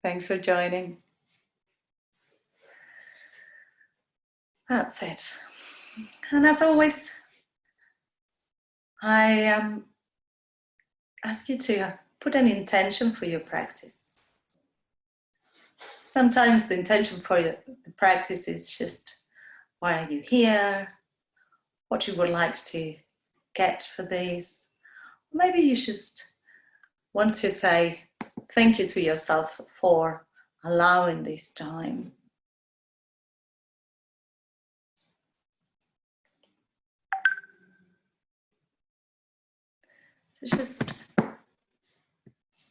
Thanks for joining. That's it. And as always, I ask you to put an intention for your practice. Sometimes the intention for the practice is just, why are you here? What you would like to get for this. Maybe you just want to say thank you to yourself for allowing this time. So just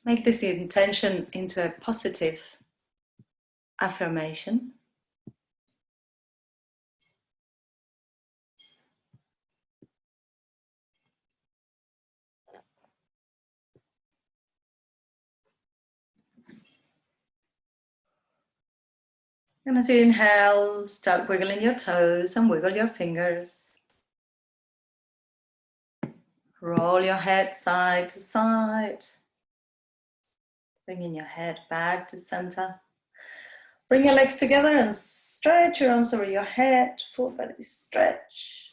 make this intention into a positive affirmation. And as you inhale, start wiggling your toes and wiggle your fingers. Roll your head side to side. Bringing your head back to center. Bring your legs together and stretch your arms over your head. Full belly stretch.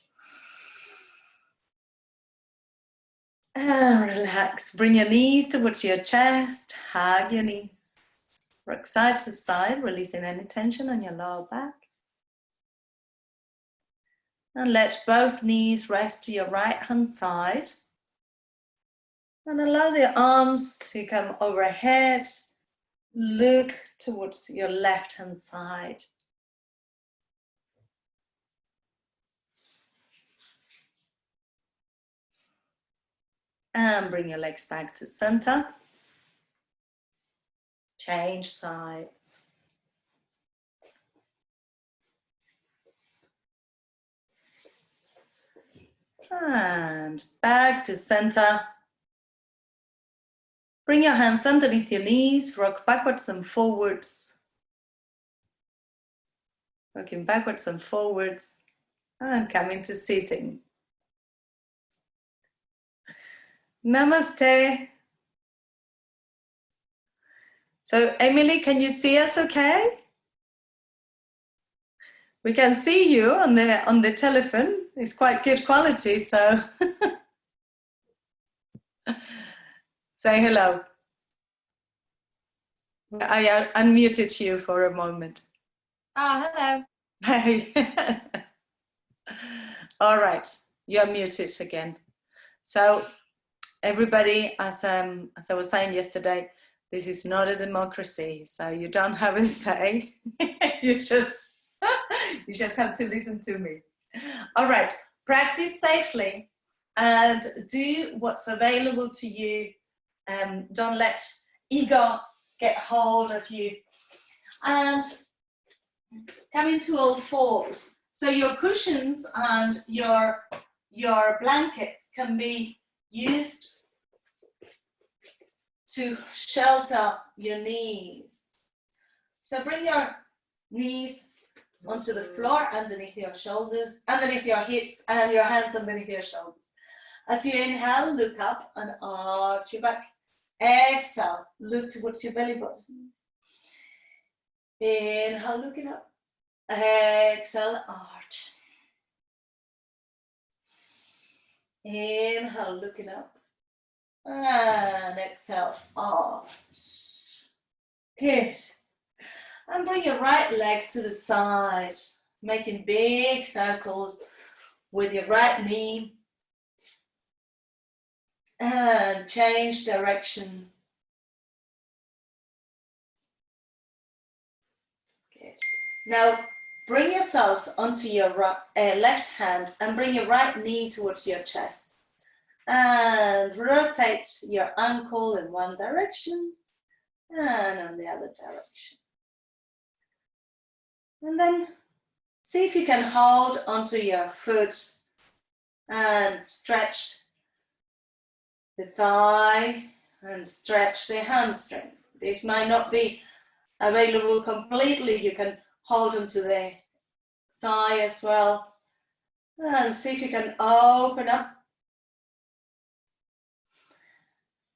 And relax. Bring your knees towards your chest. Hug your knees. Rock side to side, releasing any tension on your lower back. And let both knees rest to your right hand side. And allow the arms to come overhead. Look towards your left hand side. And bring your legs back to center. Change sides. And back to center. Bring your hands underneath your knees, rock backwards and forwards. Rocking backwards and forwards. And come into sitting. Namaste. So, Emily, can you see us okay? We can see you on the telephone. It's quite good quality, so say hello. I unmuted you for a moment. Oh, hello. Hey. All right, you're muted again. So everybody, as I was saying yesterday, this is not a democracy, so you don't have a say. you just have to listen to me. All right, practice safely and do what's available to you. Don't let ego get hold of you. And come into all fours. So your cushions and your blankets can be used to shelter your knees. So bring your knees onto the floor, underneath your shoulders, underneath your hips, and your hands underneath your shoulders. As you inhale, look up and arch your back. Exhale, look towards your belly button. Inhale, looking up. Exhale, arch. Inhale, looking up. And exhale, arch. Good. And bring your right leg to the side, making big circles with your right knee. And change directions. Good. Now, bring yourselves onto your left hand and bring your right knee towards your chest. And rotate your ankle in one direction and on the other direction. And then see if you can hold onto your foot and stretch the thigh and stretch the hamstrings. This might not be available completely. You can hold onto the thigh as well. And see if you can open up.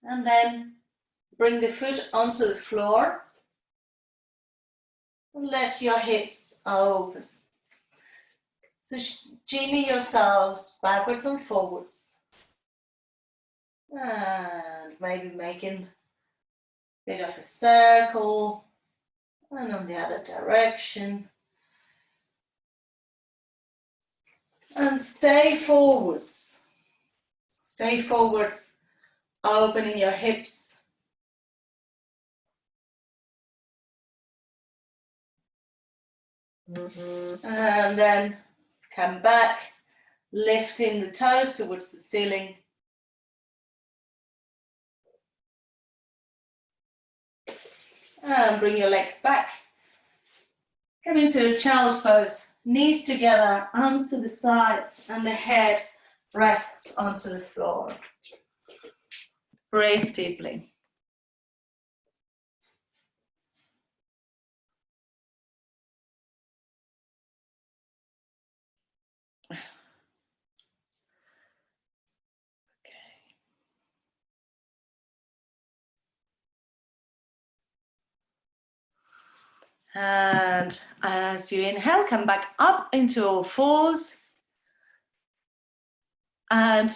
And then bring the foot onto the floor Let your hips open. So Geny yourselves backwards and forwards. And maybe making a bit of a circle. And on the other direction. And stay forwards. Stay forwards, opening your hips. And then come back, lifting the toes towards the ceiling. And bring your leg back. Come into a child's pose. Knees together, arms to the sides, and the head rests onto the floor. Breathe deeply. And as you inhale, come back up into all fours. And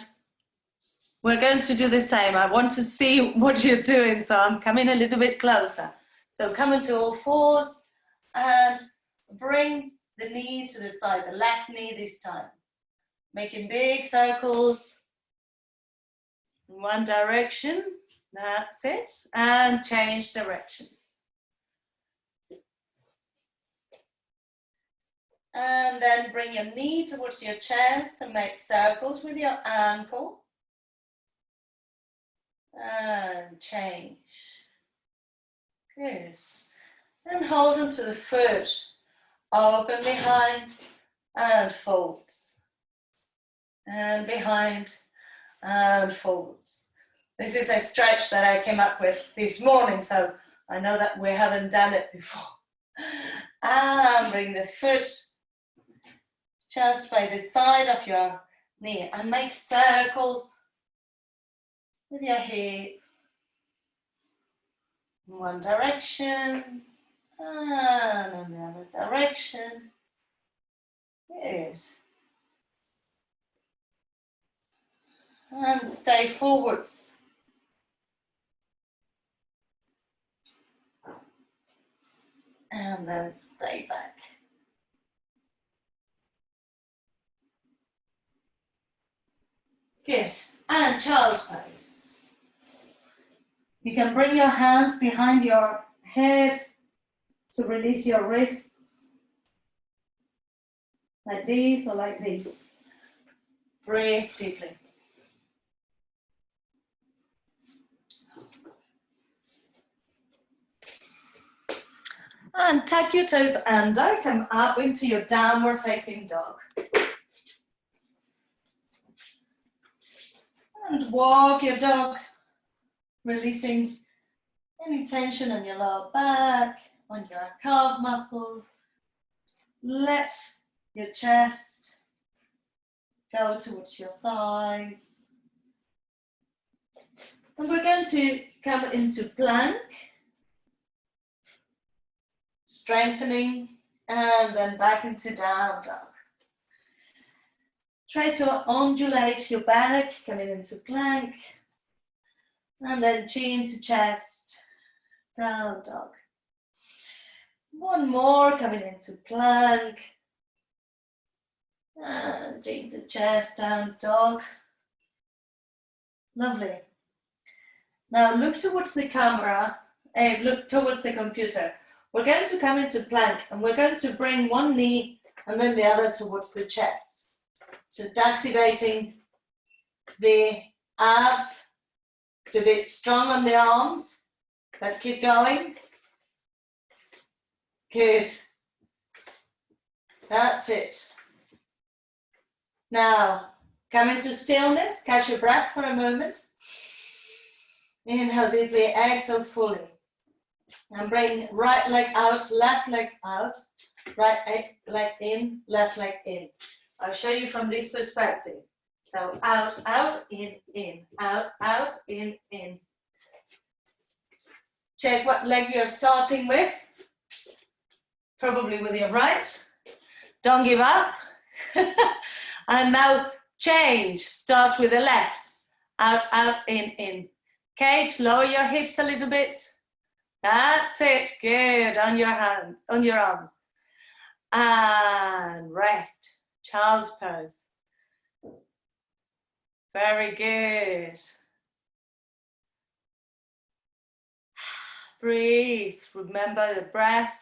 we're going to do the same. I want to see what you're doing, so I'm coming a little bit closer. So come into all fours and bring the knee to the side, the left knee this time. Making big circles in one direction. That's it. And change direction. And then bring your knee towards your chest and make circles with your ankle. And change. Good. And hold onto the foot. Open behind and folds. And behind and folds. This is a stretch that I came up with this morning, so I know that we haven't done it before. And bring the foot just by the side of your knee and make circles with your hip in one direction and in the other direction. Good. And stay forwards. And then stay back. Good. And child's pose. You can bring your hands behind your head to release your wrists. Like this or like this. Breathe deeply. And tuck your toes under, come up into your downward facing dog. And walk your dog, releasing any tension on your lower back, on your calf muscle. Let your chest go towards your thighs. And we're going to come into plank, strengthening, and then back into down dog. Try to undulate your back, coming into plank, and then chin to chest, down dog. One more, coming into plank, and chin to chest, down dog. Lovely. Now look towards the camera, look towards the computer. We're going to come into plank, and we're going to bring one knee and then the other towards the chest. Just activating the abs. It's a bit strong on the arms, but keep going. Good. That's it. Now, come into stillness, catch your breath for a moment. Inhale deeply, exhale fully. And bring right leg out, left leg out, right leg in, left leg in. I'll show you from this perspective. So out, out, in, out, in, in. Check what leg you're starting with. probably with your right. Don't give up. And now change. Start with the left. Out, out, in. Kate, lower your hips a little bit. That's it. Good. On your hands, on your arms. And rest. Child's pose. Very good. Breathe. Remember the breath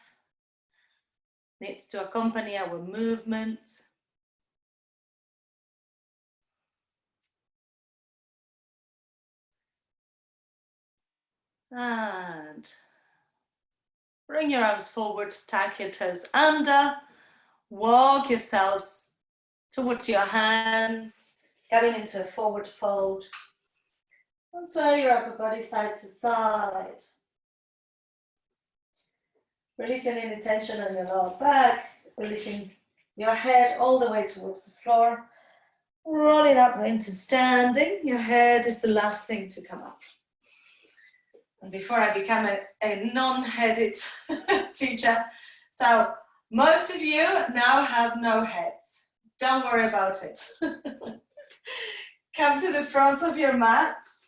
needs to accompany our movement. And bring your arms forward, stack your toes under, walk yourselves towards your hands, coming into a forward fold. And sway your upper body side to side. Releasing any tension on your lower back, releasing your head all the way towards the floor, rolling up into standing. Your head is the last thing to come up. And before I become a non-headed teacher, so most of you now have no heads. Don't worry about it. Come to the front of your mats.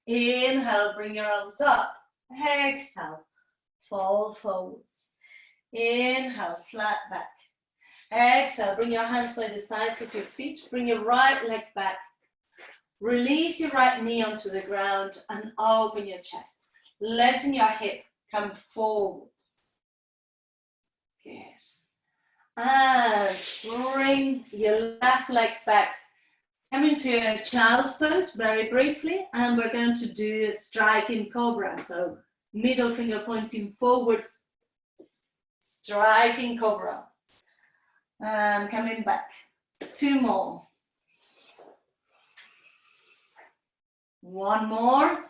Inhale, bring your arms up. Exhale, fall forwards. Inhale, flat back. Exhale, bring your hands by the sides of your feet. Bring your right leg back. Release your right knee onto the ground and open your chest, letting your hip come forwards. Good. And bring your left leg back. Come into a child's pose very briefly, and we're going to do a striking cobra. So middle finger pointing forwards, striking cobra. And coming back. 2 more. 1 more.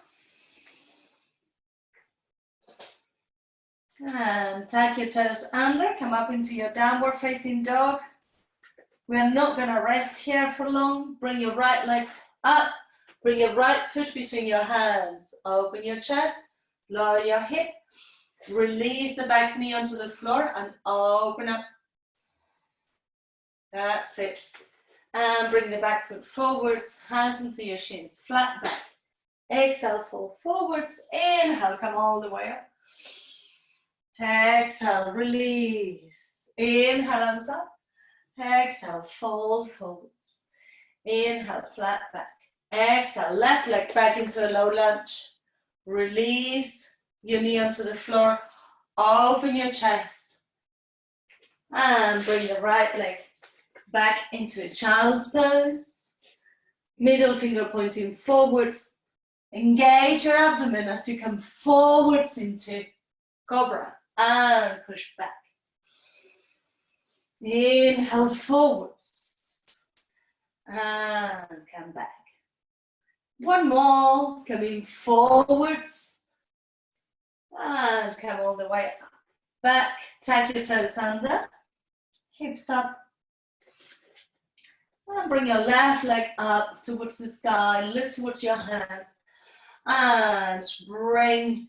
And tuck your toes under, come up into your downward facing dog. We're not going to rest here for long. Bring your right leg up, bring your right foot between your hands. Open your chest, lower your hip, release the back knee onto the floor and open up. That's it. And bring the back foot forwards, hands into your shins, flat back. Exhale, fall forwards. Inhale, come all the way up. Exhale, release. Inhale, arms up. Exhale, fold forwards. Inhale, flat back. Exhale, left leg back into a low lunge. Release your knee onto the floor. Open your chest. And bring the right leg back into a child's pose. Middle finger pointing forwards. Engage your abdomen as you come forwards into cobra and push back. Inhale forwards and come back. 1 more, coming forwards and come all the way up. Back, tuck your toes under, hips up. And bring your left leg up towards the sky, look towards your hands. And bring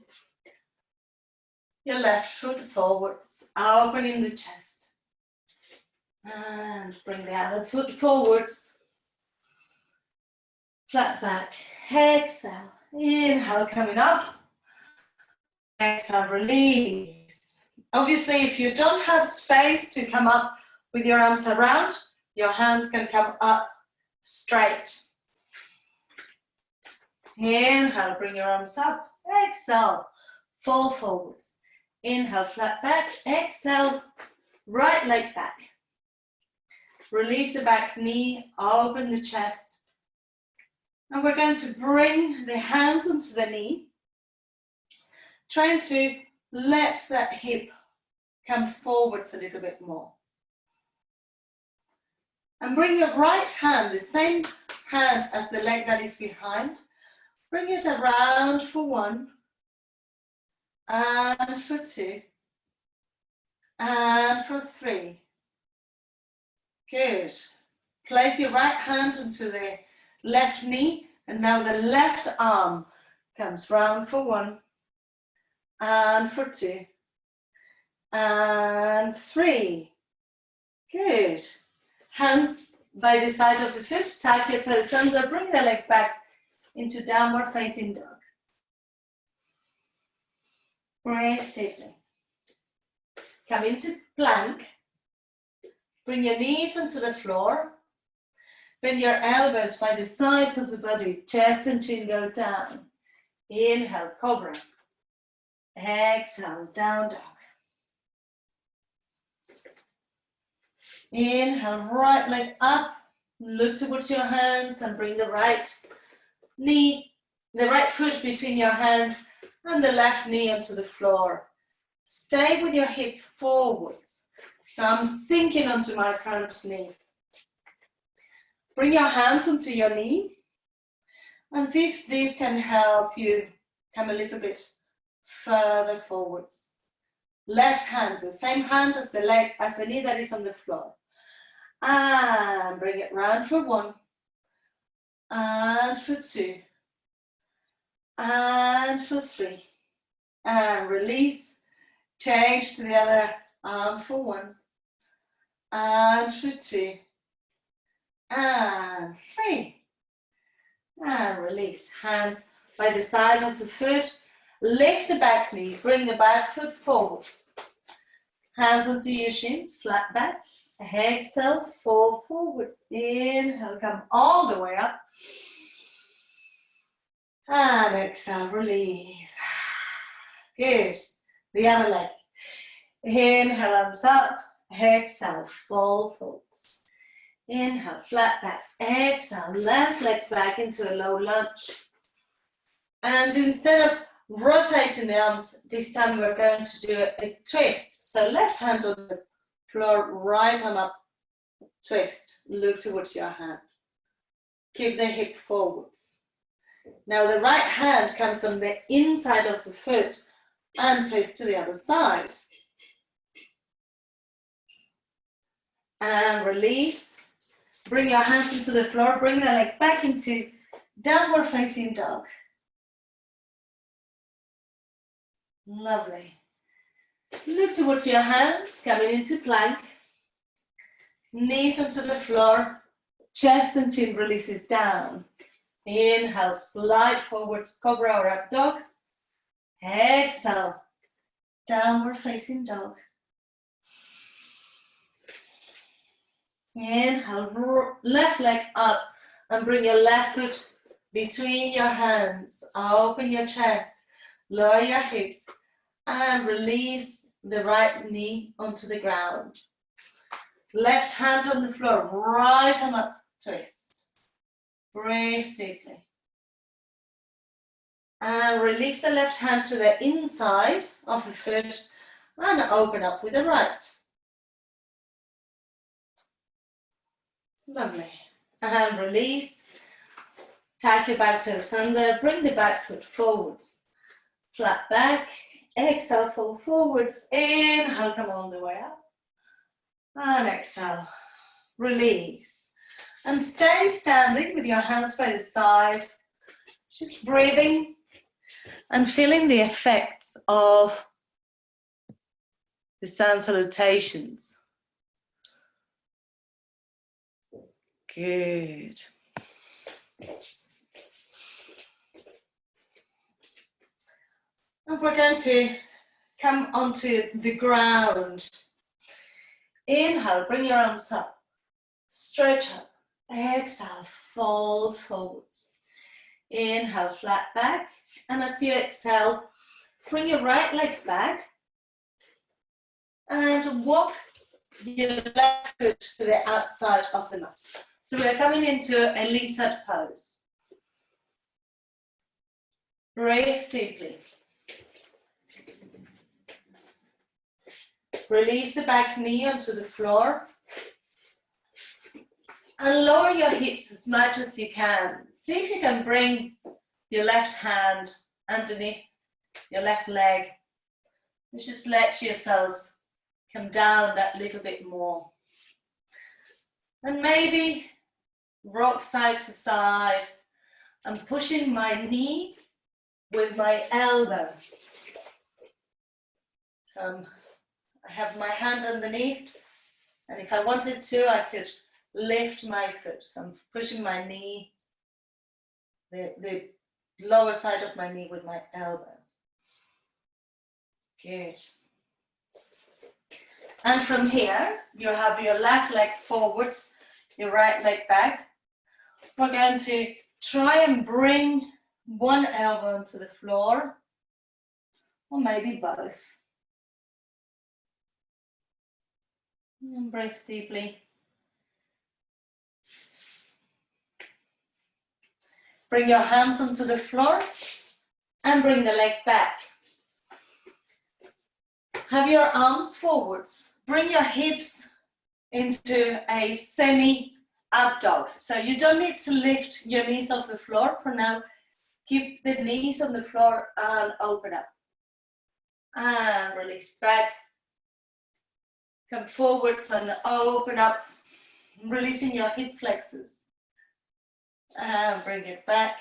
your left foot forwards, opening the chest. And bring the other foot forwards. Flat back. Exhale. Inhale, coming up. Exhale, release. Obviously, if you don't have space to come up with your arms around, your hands can come up straight. Inhale, bring your arms up. Exhale, fall forwards. Inhale, flat back. Exhale, right leg back. Release the back knee, open the chest. And we're going to bring the hands onto the knee, trying to let that hip come forwards a little bit more. And bring your right hand, the same hand as the leg that is behind, bring it around for 1, and for 2, and for 3. Good. Place your right hand onto the left knee, and now the left arm comes round for 1, and for 2, and 3. Good. Hands by the side of the foot, tap your toes under, bring the leg back into downward facing dog. Breathe deeply. Come into plank. Bring your knees onto the floor. Bend your elbows by the sides of the body, chest and chin go down. Inhale, cobra. Exhale, down dog. Inhale, right leg up. Look towards your hands and bring the right knee, the right foot between your hands and the left knee onto the floor. Stay with your hip forwards. So I'm sinking onto my front knee. Bring your hands onto your knee and see if this can help you come a little bit further forwards. Left hand, the same hand as the leg, as the knee that is on the floor. And bring it round for 1. And for 2. And for 3. And release. Change to the other arm for 1. And for 2. And 3. And release. Hands by the side of the foot. Lift the back knee. Bring the back foot forwards. Hands onto your shins. Flat back. Exhale. Fall forwards. Inhale. Come all the way up. And exhale. Release. Good. The other leg. Inhale. Arms up. Exhale. Fall forwards. Inhale, flat back. Exhale, left leg back into a low lunge. And instead of rotating the arms, this time we're going to do a twist. So left hand on the floor, right arm up, twist. Look towards your hand. Keep the hip forwards. Now the right hand comes on the inside of the foot and twist to the other side. And release. Bring your hands into the floor, bring the leg back into downward facing dog. Lovely. Look towards your hands, coming into plank. Knees onto the floor, chest and chin releases down. Inhale, slide forwards, cobra or up dog. Exhale, downward facing dog. Inhale, left leg up and bring your left foot between your hands. Open your chest, lower your hips and release the right knee onto the ground. Left hand on the floor, right arm up, twist. Breathe deeply. And release the left hand to the inside of the foot and open up with the right. Lovely. And release. Tuck your back toes under. Bring the back foot forwards. Flat back. Exhale, fall forwards. Inhale, come all the way up. And exhale. Release. And stay standing with your hands by the side. Just breathing and feeling the effects of the sun salutations. Good. And we're going to come onto the ground. Inhale, bring your arms up. Stretch up. Exhale, fold forwards. Inhale, flat back. And as you exhale, bring your right leg back. And walk your left foot to the outside of the mat. So we're coming into a lizard pose. Breathe deeply. Release the back knee onto the floor. And lower your hips as much as you can. See if you can bring your left hand underneath your left leg. And just let yourselves come down that little bit more. And maybe rock side to side. I'm pushing my knee with my elbow. So I have my hand underneath, and if I wanted to, I could lift my foot. So I'm pushing my knee, the lower side of my knee with my elbow. Good. And from here, you have your left leg forwards, your right leg back. We're going to try and bring one elbow onto the floor, or maybe both. And breathe deeply. Bring your hands onto the floor and bring the leg back. Have your arms forwards. Bring your hips into a semi-up dog. So you don't need to lift your knees off the floor for now. Keep the knees on the floor and open up. And release back. Come forwards and open up, releasing your hip flexors. And bring it back.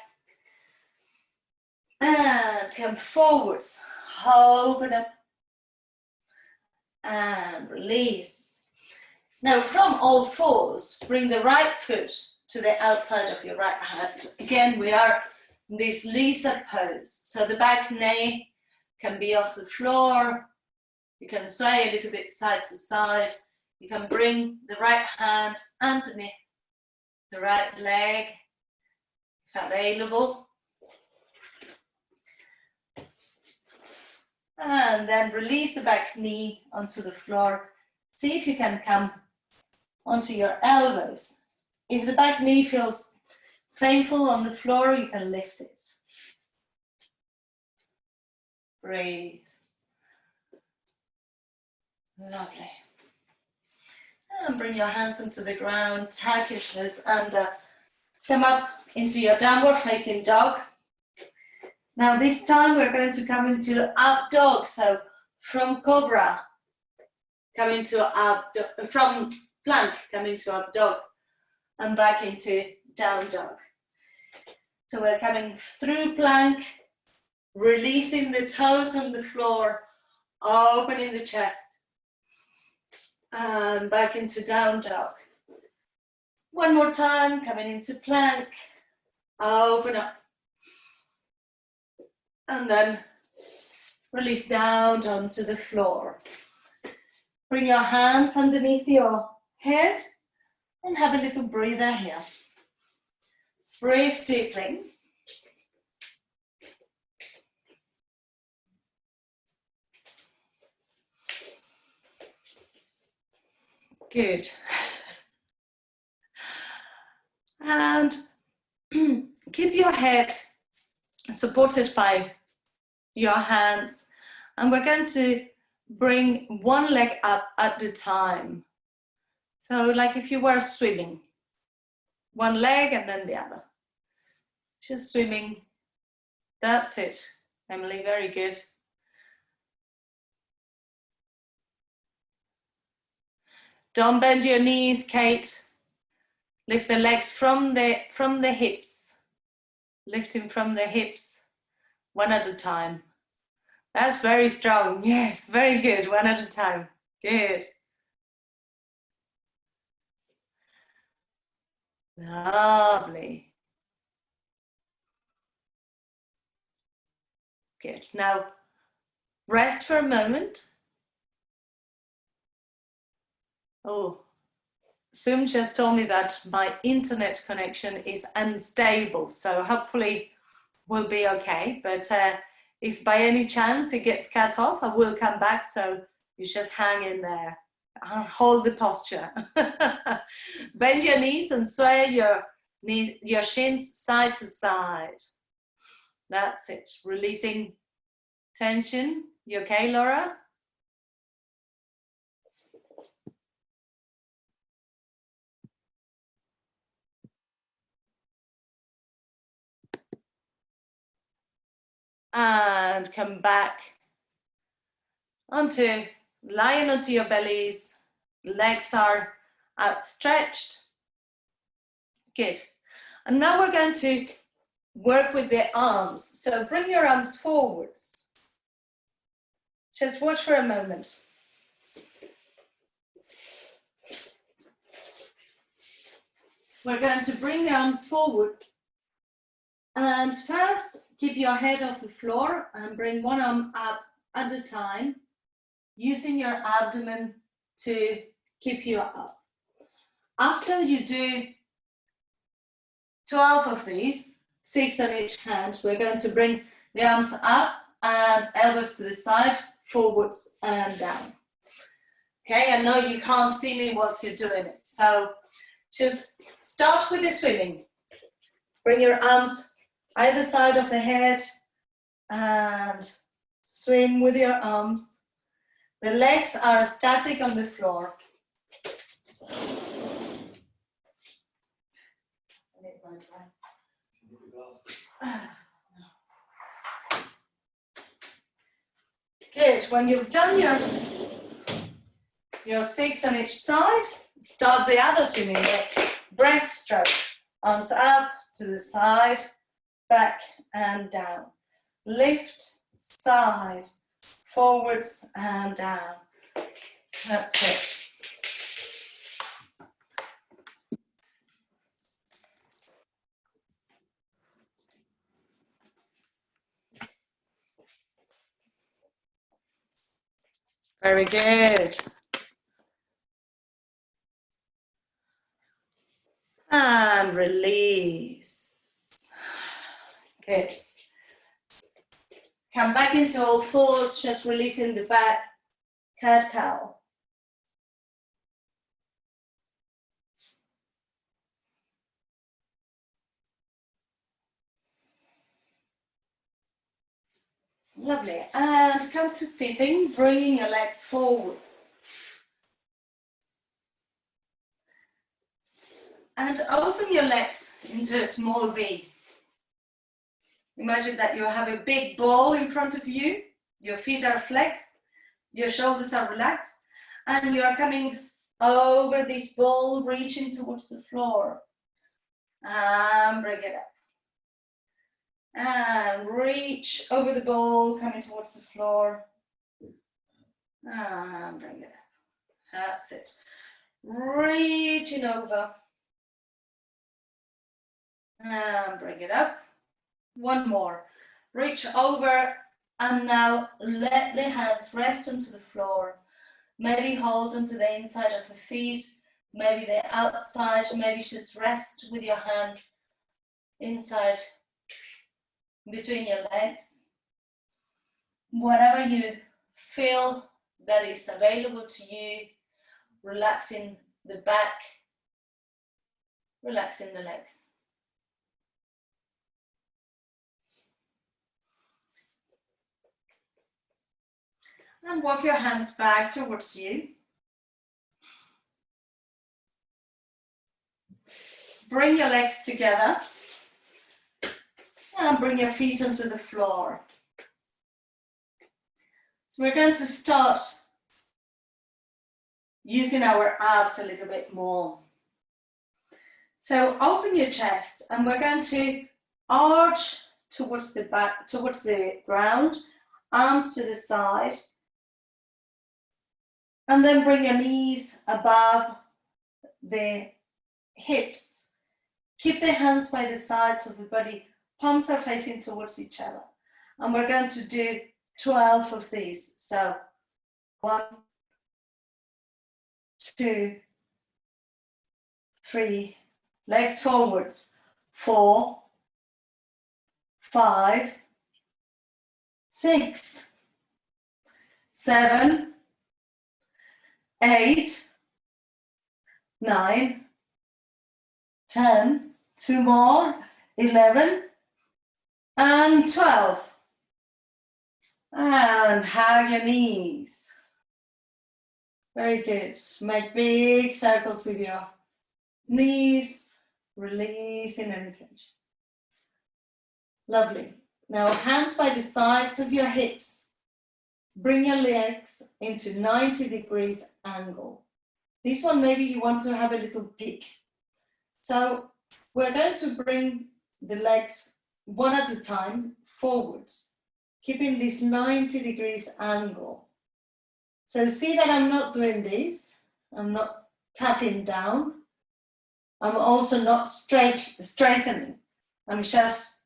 And come forwards, open up. And release. Now from all fours, bring the right foot to the outside of your right hand. Again, we are in this lizard pose. So the back knee can be off the floor. You can sway a little bit side to side. You can bring the right hand underneath the right leg, if available. And then release the back knee onto the floor. See if you can come onto your elbows. If the back knee feels painful on the floor, you can lift it. Breathe. Lovely. And bring your hands onto the ground, tag your toes under. Come up into your downward facing dog. Now this time we're going to come into up dog. So from cobra, come into up dog, from plank, come into up dog, and back into down dog. So we're coming through plank, releasing the toes on the floor, opening the chest, and back into down dog. One more time, coming into plank, open up. And then release down onto the floor. Bring your hands underneath your head and have a little breather here. Breathe deeply. Good. And keep your head supported by your hands, and we're going to bring one leg up at a time. So like if you were swimming, one leg and then the other. Just swimming. That's it, Emily, very good. Don't bend your knees, Kate. Lift the legs from the hips. Lifting from the hips, one at a time. That's very strong. Yes, very good. One at a time. Good. Lovely. Good. Now, rest for a moment. Oh, Zoom just told me that my internet connection is unstable, so hopefully we'll be okay. But if by any chance it gets cut off, I will come back, so you just hang in there. I'll hold the posture. Bend your knees and sway your shins side to side. That's it. Releasing tension. You okay, Laura? And come back onto, lying onto your bellies. Legs are outstretched. Good. And now we're going to work with the arms. So bring your arms forwards. Just watch for a moment. we're going to bring the arms forwards. And first, keep your head off the floor and bring one arm up at a time, using your abdomen to keep you up. After you do 12 of these, 6 on each hand, we're going to bring the arms up and elbows to the side, forwards and down. Okay, I know you can't see me whilst you're doing it, so just start with the swimming. Bring your arms either side of the head and swim with your arms. The legs are static on the floor. Good. When you've done your 6 on each side, start the other swimming leg. Breaststroke. Arms up to the side, back and down. Lift, side, forwards and down. That's it. Very good. And release. Good. Come back into all fours, just releasing the back, cat-cow. Lovely. And come to sitting, bringing your legs forwards. And open your legs into a small V. Imagine that you have a big ball in front of you, your feet are flexed, your shoulders are relaxed, and you are coming over this ball, reaching towards the floor. And bring it up. And reach over the ball, coming towards the floor. And bring it up. That's it. Reaching over. And bring it up. One more. Reach over and now let the hands rest onto the floor. Maybe hold onto the inside of the feet, maybe the outside, maybe just rest with your hands inside between your legs. Whatever you feel that is available to you, relaxing the back, relaxing the legs. And walk your hands back towards you. Bring your legs together and bring your feet onto the floor. So we're going to start using our abs a little bit more. So open your chest and we're going to arch towards the back, towards the ground, arms to the side. And then bring your knees above the hips. Keep the hands by the sides of the body. Palms are facing towards each other. And we're going to do 12 of these. So 1, 2, 3, legs forwards. 4, 5, 6, 7, 8, 9, 10, 2 more, 11, and 12. And hug your knees. Very good. Make big circles with your knees, releasing any tension. Lovely. Now hands by the sides of your hips. Bring your legs into 90 degrees angle. This one maybe you want to have a little peak. So we're going to bring the legs one at a time forwards, keeping this 90 degrees angle. So see that I'm not doing this, I'm not tapping down, I'm also not straightening. I'm just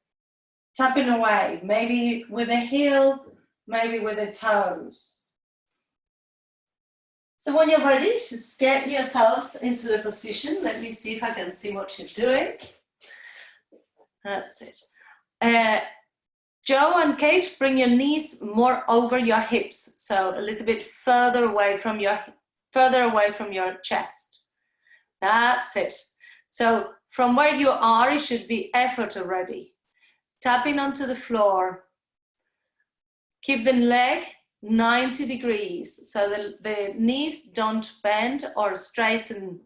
tapping away, maybe with the heel, maybe with the toes. So when you're ready, just get yourselves into the position. Let me see if I can see what you're doing. That's it. Joe and Kate, bring your knees more over your hips, so a little bit further away from your chest. That's it. So from where you are, it should be effort already. Tapping onto the floor. Keep the leg 90 degrees, so the knees don't bend or straighten.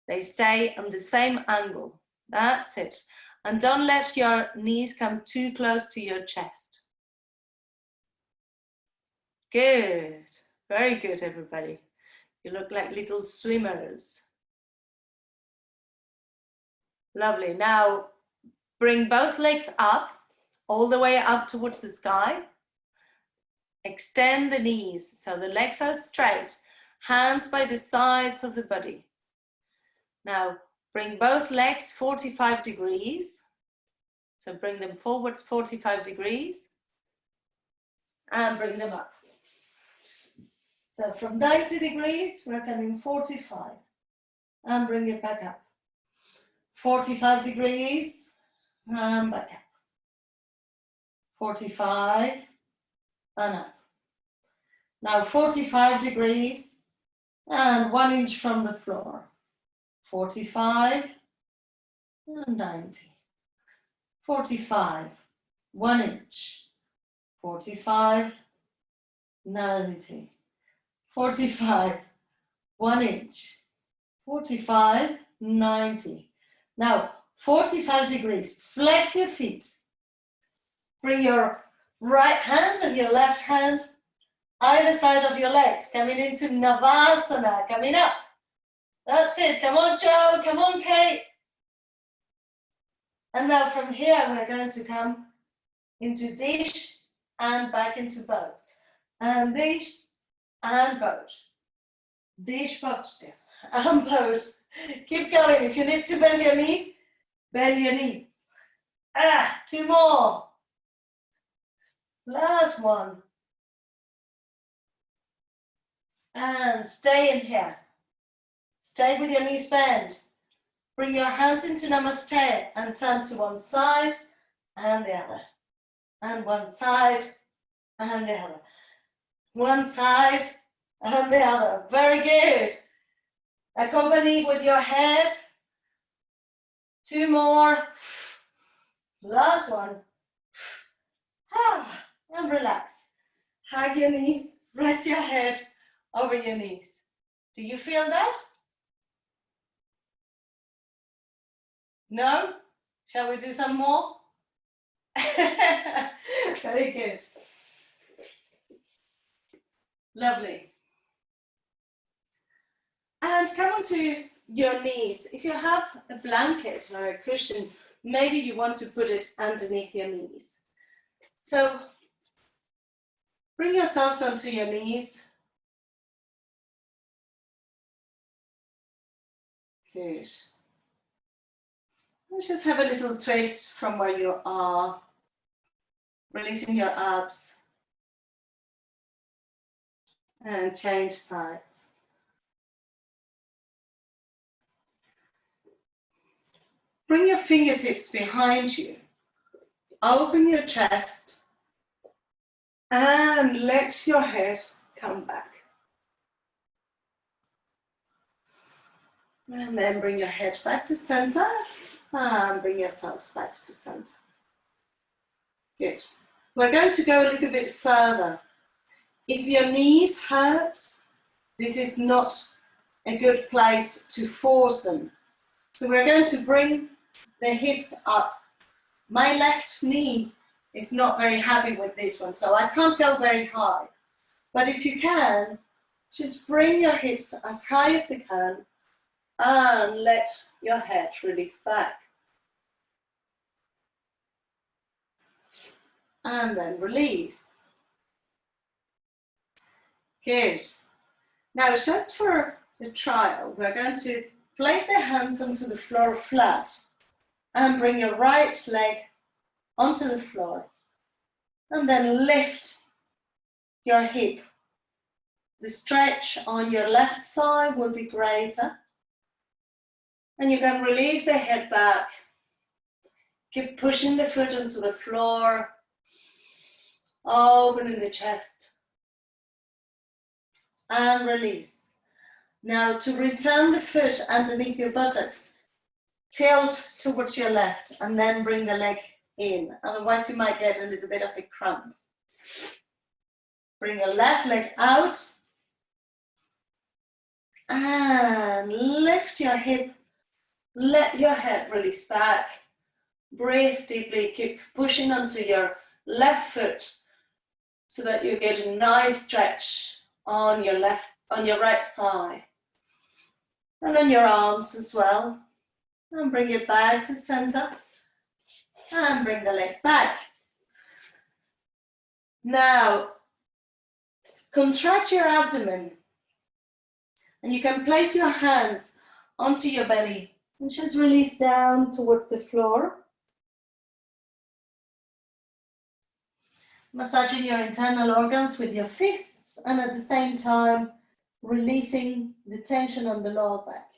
They stay on the same angle. That's it. And don't let your knees come too close to your chest. Good. Very good, everybody. You look like little swimmers. Lovely. Now, bring both legs up, all the way up towards the sky. Extend the knees so the legs are straight. Hands by the sides of the body. Now, bring both legs 45 degrees. So bring them forwards 45 degrees. And bring them up. So from 90 degrees, we're coming 45. And bring it back up. 45 degrees. And back up. 45. And up. Now 45 degrees. And 1 inch from the floor. 45. And 90. 45. 1 inch. 45. 90. 45, 1 inch, 45, 90. Now, 45 degrees, flex your feet. Bring your right hand and your left hand either side of your legs, coming into Navasana, coming up. That's it, come on Joe, come on Kate. And now from here, we're going to come into dish and back into boat. And dish, and boat. Dish posture and boat. Keep going. If you need to bend your knees, bend your knees. 2 more. Last one. And stay in here. Stay with your knees bent. Bring your hands into Namaste and turn to one side and the other. And one side and the other. One side and the other. Very good. Accompany with your head. 2 more. Last one. And relax. Hug your knees. Rest your head over your knees. Do you feel that? No? Shall we do some more? Very good. Lovely. And come onto your knees. If you have a blanket or a cushion, maybe you want to put it underneath your knees. So bring yourselves onto your knees. Good. Let's just have a little twist from where you are, releasing your abs. And change sides. Bring your fingertips behind you. Open your chest and let your head come back. And then bring your head back to center and bring yourselves back to center. Good. We're going to go a little bit further. If your knees hurt, this is not a good place to force them. So we're going to bring the hips up. My left knee is not very happy with this one, so I can't go very high. But if you can, just bring your hips as high as you can and let your head release back. And then release. Good. Now, just for the trial, we're going to place the hands onto the floor flat and bring your right leg onto the floor. And then lift your hip. The stretch on your left thigh will be greater. And you can release the head back. Keep pushing the foot onto the floor. Opening the chest. And release. Now to return the foot underneath your buttocks, tilt towards your left and then bring the leg in. Otherwise you might get a little bit of a cramp. Bring your left leg out. And lift your hip. Let your head release back. Breathe deeply. Keep pushing onto your left foot so that you get a nice stretch on your right thigh. And on your arms as well. And bring it back to center. And bring the leg back. Now, contract your abdomen. And you can place your hands onto your belly and just release down towards the floor. Massaging your internal organs with your fists and at the same time releasing the tension on the lower back.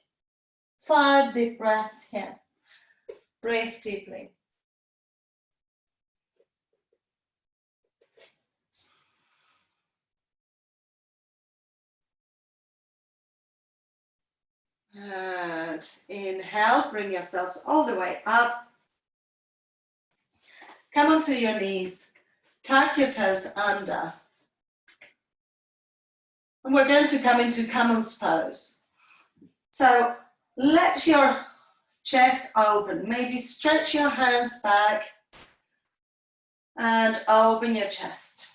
5 deep breaths here. Breathe deeply. And inhale, bring yourselves all the way up. Come onto your knees. Tuck your toes under. And we're going to come into camel's pose. So let your chest open. Maybe stretch your hands back and open your chest.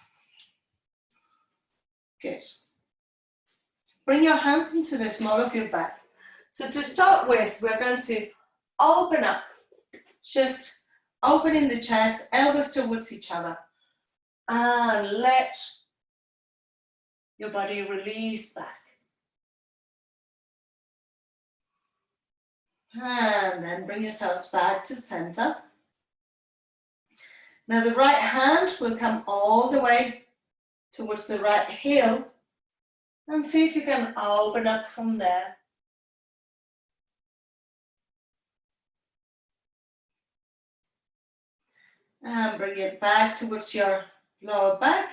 Good. Bring your hands into the small of your back. So to start with, we're going to open up, just opening the chest, elbows towards each other, and let your body release back. And then bring yourselves back to center. Now the right hand will come all the way towards the right heel, and see if you can open up from there. And bring it back towards your lower back.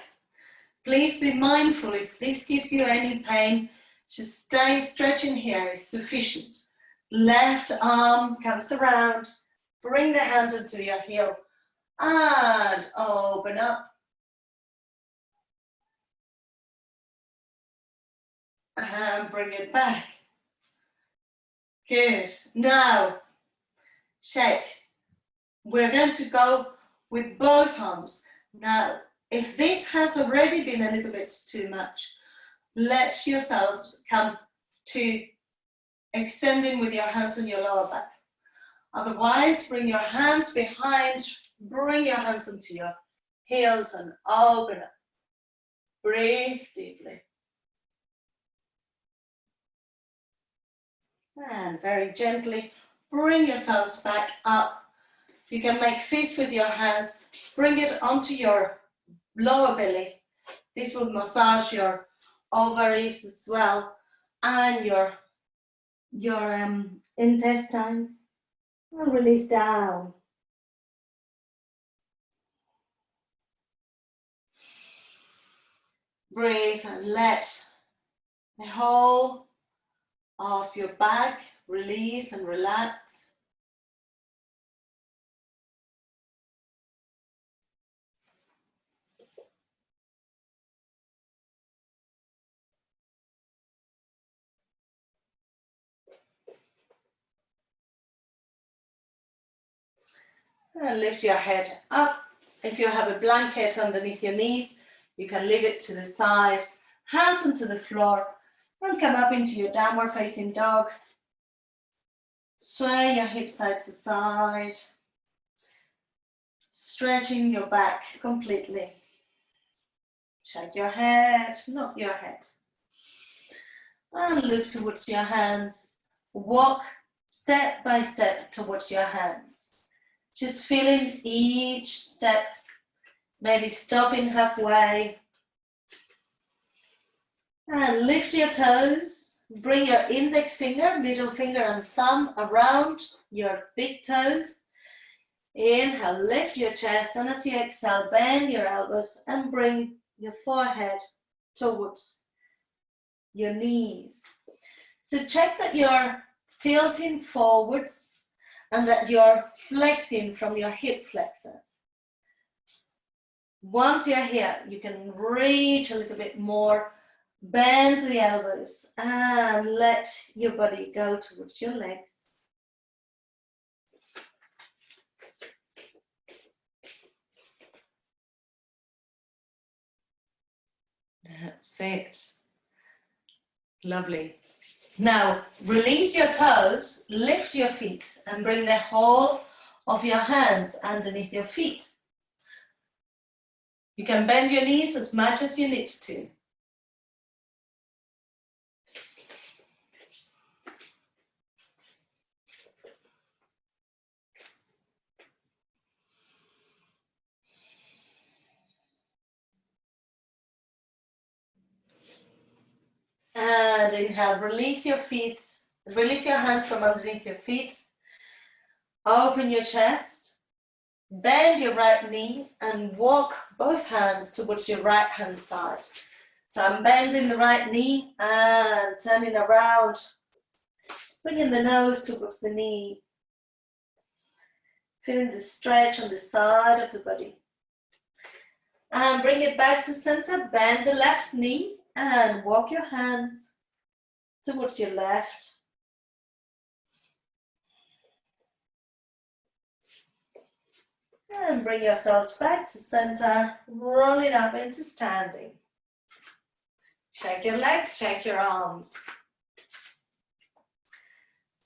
Please be mindful, if this gives you any pain, just stay stretching here is sufficient. Left arm comes around, bring the hand onto your heel and open up. And bring it back. Good. Now, shake. We're going to go with both arms. Now, if this has already been a little bit too much, let yourselves come to extending with your hands on your lower back. Otherwise, bring your hands behind, bring your hands onto your heels and open up. Breathe deeply. And very gently bring yourselves back up. You can make fists with your hands, bring it onto your lower belly. This will massage your ovaries as well and your intestines. And release down. Breathe and let the whole of your back release and relax. And lift your head up. If you have a blanket underneath your knees, you can leave it to the side, hands onto the floor, and come up into your downward facing dog. Sway your hips side to side, stretching your back completely. Shake your head, nod your head. And look towards your hands. walk step by step towards your hands. Just feeling each step, maybe stopping halfway. And lift your toes. Bring your index finger, middle finger and thumb around your big toes. Inhale, lift your chest, and as you exhale, bend your elbows and bring your forehead towards your knees. So check that you're tilting forwards and that you're flexing from your hip flexors. Once you're here, you can reach a little bit more, bend the elbows and let your body go towards your legs. That's it. Lovely. Now, release your toes, lift your feet, and bring the whole of your hands underneath your feet. You can bend your knees as much as you need to. And inhale, release your feet, release your hands from underneath your feet. Open your chest, bend your right knee and walk both hands towards your right hand side. So I'm bending the right knee and turning around, bringing the nose towards the knee. Feeling the stretch on the side of the body. And bring it back to center, bend the left knee and walk your hands towards your left. And bring yourselves back to center, roll it up into standing. Shake your legs, shake your arms.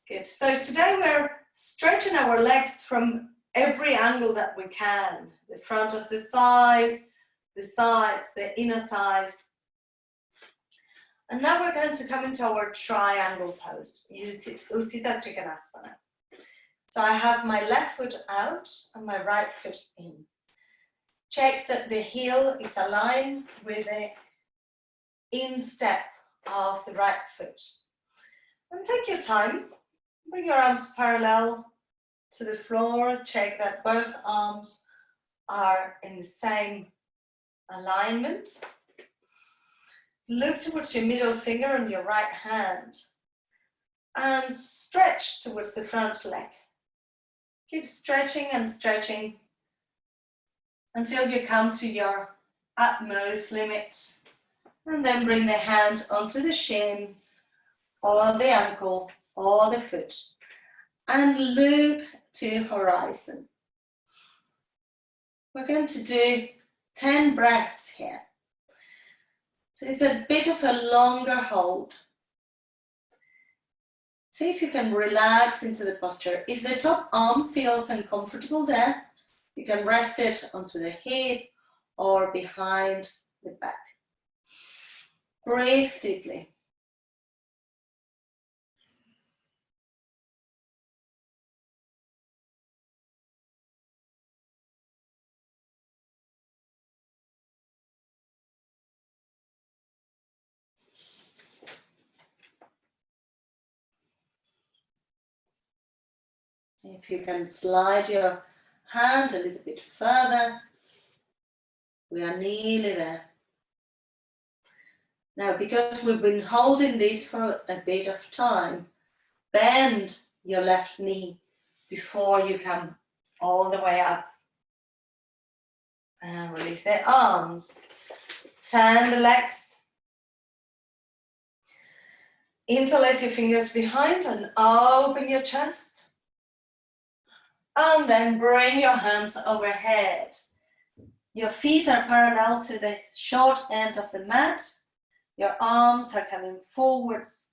Good, so today we're stretching our legs from every angle that we can. The front of the thighs, the sides, the inner thighs. And now we're going to come into our triangle pose, Utthita Trikonasana. So I have my left foot out and my right foot in. Check that the heel is aligned with the instep of the right foot. And take your time, bring your arms parallel to the floor, check that both arms are in the same alignment. Look towards your middle finger on your right hand and stretch towards the front leg. Keep stretching and stretching until you come to your utmost limit. And then bring the hand onto the shin or the ankle or the foot. And look to horizon. We're going to do 10 breaths here. So it's a bit of a longer hold. See if you can relax into the posture. If the top arm feels uncomfortable there, you can rest it onto the hip or behind the back. Breathe deeply. If you can slide your hand a little bit further, we are nearly there. Now, because we've been holding this for a bit of time, bend your left knee before you come all the way up. And release the arms. Turn the legs. Interlace your fingers behind and open your chest. And then bring your hands overhead. Your feet are parallel to the short end of the mat. Your arms are coming forwards.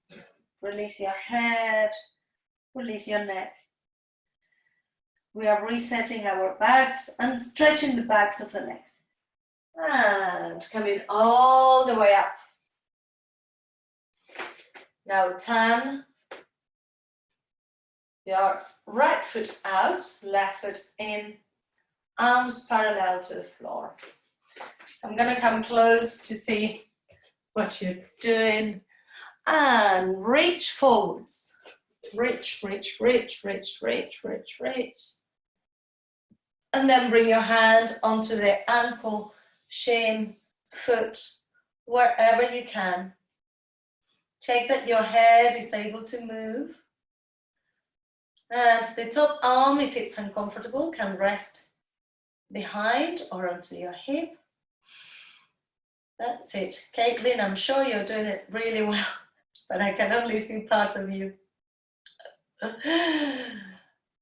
Release your head. Release your neck. We are resetting our backs and stretching the backs of the legs. And coming all the way up. Now turn Your right foot out, left foot in, arms parallel to the floor. I'm going to come close to see what you're doing and reach forwards. Reach, reach, reach, reach, reach, reach, reach. And then bring your hand onto the ankle, shin, foot, wherever you can. Check that your head is able to move. And the top arm, if it's uncomfortable, can rest behind or onto your hip. That's it. Caitlin, I'm sure you're doing it really well, but I can only see parts of you.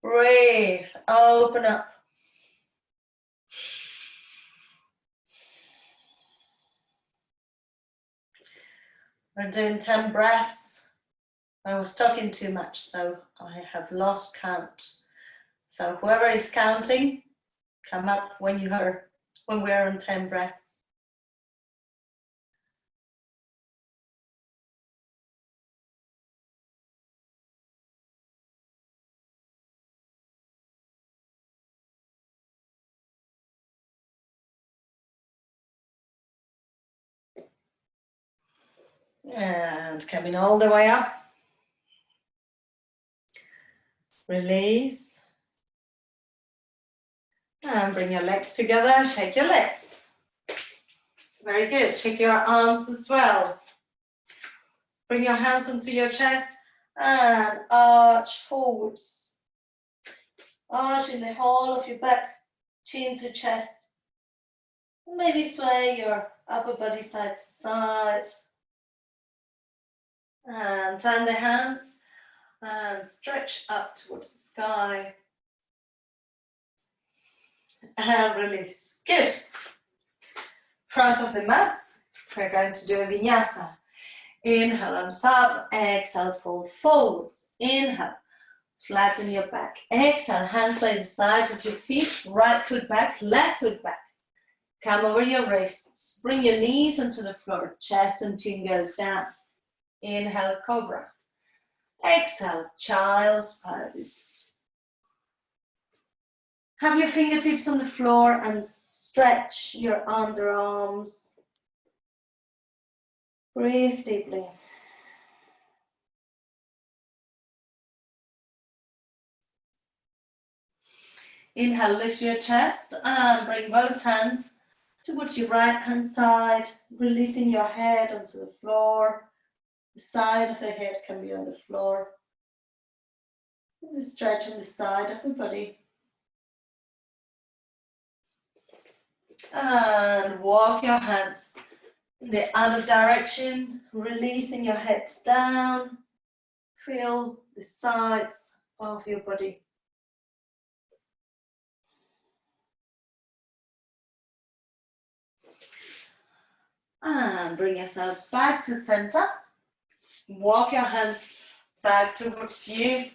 Breathe, open up. We're doing 10 breaths. I was talking too much, so I have lost count. So whoever is counting, come up when we're on 10 breaths. And coming all the way up. Release. And bring your legs together, shake your legs. Very good, shake your arms as well. Bring your hands onto your chest and arch forwards. Arching the whole of your back, chin to chest. Maybe sway your upper body side to side. And turn the hands and stretch up towards the sky. And release. Good. Front of the mats, we're going to do a vinyasa. Inhale, arms up. Exhale, fold forwards. Inhale, flatten your back. Exhale, hands by the sides of your feet. Right foot back, left foot back. Come over your wrists. Bring your knees onto the floor. Chest and chin goes down. Inhale, cobra. Exhale, child's pose. Have your fingertips on the floor and stretch your underarms. Breathe deeply. Inhale, lift your chest and bring both hands towards your right hand side, releasing your head onto the floor. The side of the head can be on the floor. And the stretch on the side of the body. And walk your hands in the other direction, releasing your head down. Feel the sides of your body. And bring yourselves back to center. Walk your hands back towards you.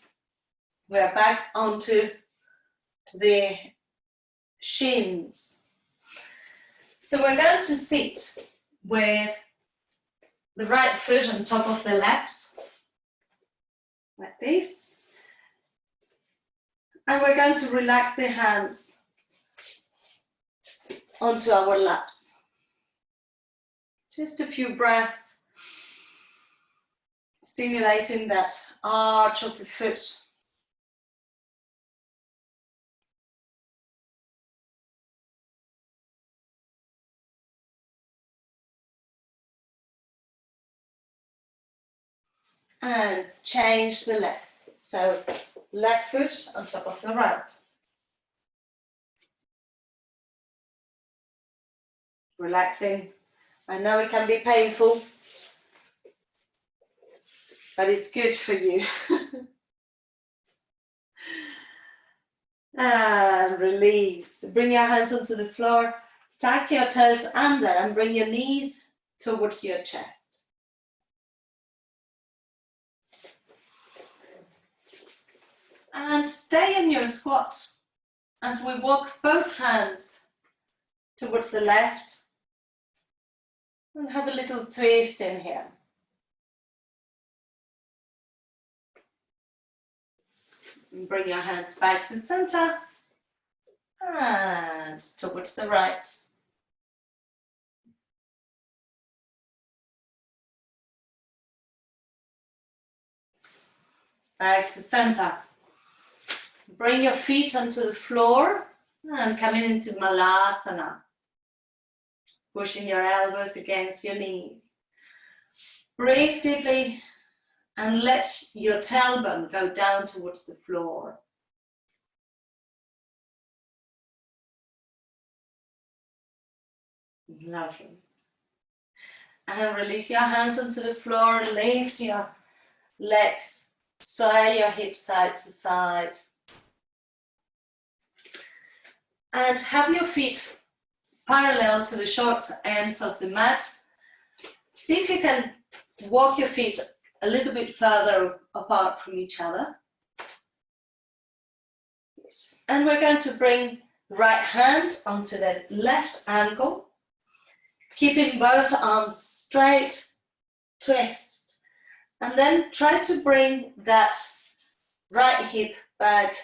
We're back onto the shins. So we're going to sit with the right foot on top of the left, like this. And we're going to relax the hands onto our laps. Just a few breaths, stimulating that arch of the foot. And change the legs. So left foot on top of the right. Relaxing. I know it can be painful, but it's good for you. And release. Bring your hands onto the floor. Tuck your toes under and bring your knees towards your chest. And stay in your squat as we walk both hands towards the left and have a little twist in here. Bring your hands back to center and towards the right. Back to center. Bring your feet onto the floor and coming into Malasana. Pushing your elbows against your knees. Breathe deeply and let your tailbone go down towards the floor. Lovely. And release your hands onto the floor, lift your legs, sway your hips side to side. And have your feet parallel to the short ends of the mat. See if you can walk your feet a little bit further apart from each other. And we're going to bring the right hand onto the left ankle, keeping both arms straight, twist, and then try to bring that right hip back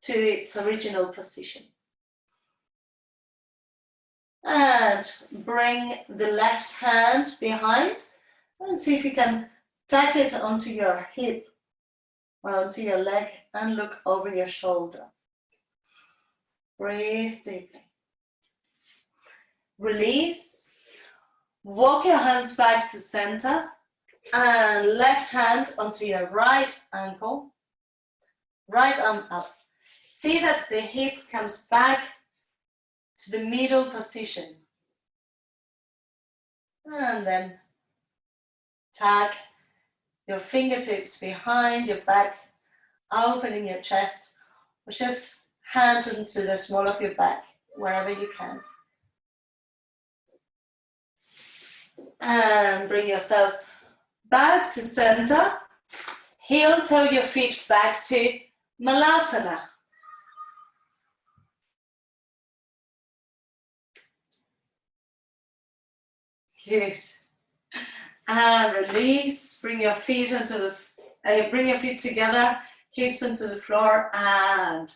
to its original position. And bring the left hand behind and see if you can tack it onto your hip or onto your leg and look over your shoulder. Breathe deeply. Release. Walk your hands back to center and left hand onto your right ankle. Right arm up. See that the hip comes back to the middle position. And then tag your fingertips behind your back, opening your chest, or just hand into the small of your back, wherever you can. And bring yourselves back to center. Heel toe your feet back to Malasana. Good. And release. Bring your feet onto the. Bring your feet together. Hips onto the floor and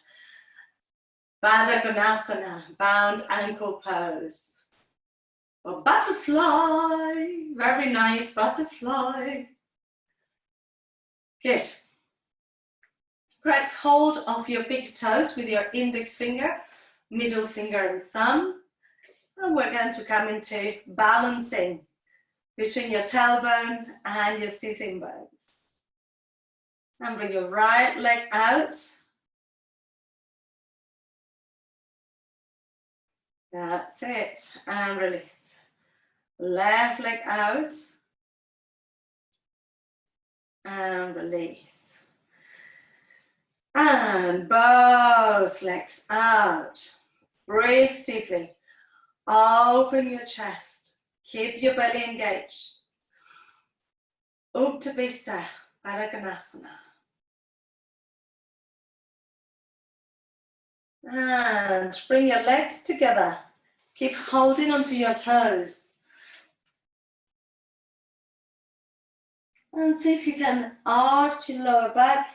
Baddha Konasana, bound ankle pose. Or butterfly. Very nice butterfly. Good. Grab hold of your big toes with your index finger, middle finger and thumb. And we're going to come into balancing between your tailbone and your sitting bones. And bring your right leg out. That's it. And release. Left leg out. And release. And both legs out. Breathe deeply. Open your chest. Keep your belly engaged. Uttabhista, Baddha Konasana. And bring your legs together. Keep holding onto your toes. And see if you can arch your lower back.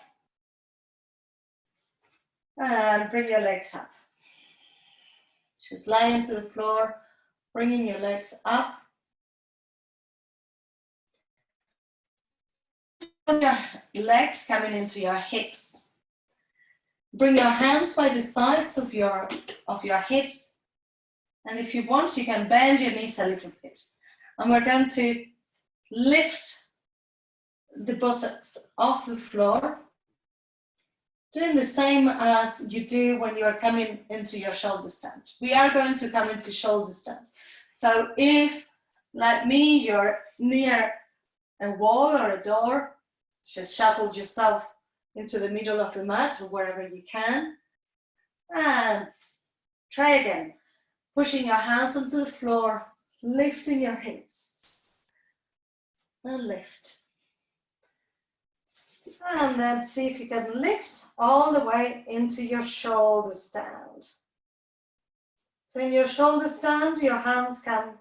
And bring your legs up. Just lie into the floor, bringing your legs up. Your legs coming into your hips. Bring your hands by the sides of your hips. And if you want, you can bend your knees a little bit. And we're going to lift the buttocks off the floor, doing the same as you do when you're coming into your shoulder stand. We are going to come into shoulder stand. So if, like me, you're near a wall or a door, just shuffle yourself into the middle of the mat or wherever you can. And try again. Pushing your hands onto the floor, lifting your hips. And lift. And then see if you can lift all the way into your shoulder stand. So in your shoulder stand, your hands come